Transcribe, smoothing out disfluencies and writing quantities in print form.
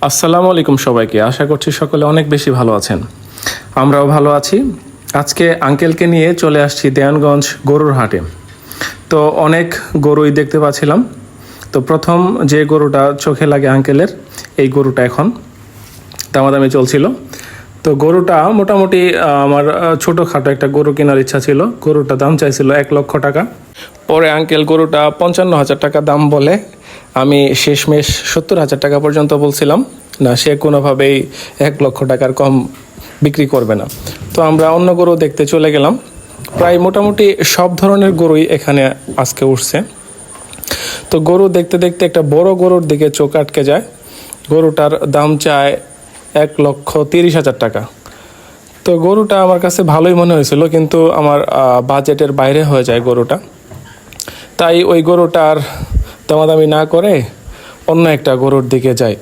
আসসালামু আলাইকুম সবাইকে। আশা করছি সকলে অনেক বেশি ভালো আছেন। আমরাও ভালো আছি। আজকে আঙ্কেলকে নিয়ে চলে আসছি দেওয়ানগঞ্জ গরুর হাটে। তো অনেক গরুই দেখতে পাচ্ছিলাম। তো প্রথম যে গরুটা চোখে লাগে আঙ্কেলের, এই গরুটা এখন দামাদামি চলছিল। তো গরুটা মোটামুটি আমার ছোটোখাটো একটা গরু কেনার ইচ্ছা ছিল। গরুটা দাম চাইছিল 1,00,000 টাকা। পরে আঙ্কেল গরুটা 55,000 টাকা দাম বলে, আমি শেষমেশ 70,000 টাকা পর্যন্ত বলছিলাম না, সে কোনোভাবেই 1,00,000 টাকার কম বিক্রি করবে না। তো আমরা অন্য গরু দেখতে চলে গেলাম। প্রায় মোটামুটি সব ধরনের গরুই এখানে আজকে উঠছে। তো গরু দেখতে দেখতে একটা বড় গরুর দিকে চোখ আটকে যায়। গরুটার দাম চায় 1,30,000 টাকা। তো গরুটা আমার কাছে ভালোই মনে হয়েছিল, কিন্তু আমার বাজেটের বাইরে হয়ে যায় গরুটা। তাই ওই গরুটার দামাদামি না করে অন্য একটা গরুর দিকে যাই।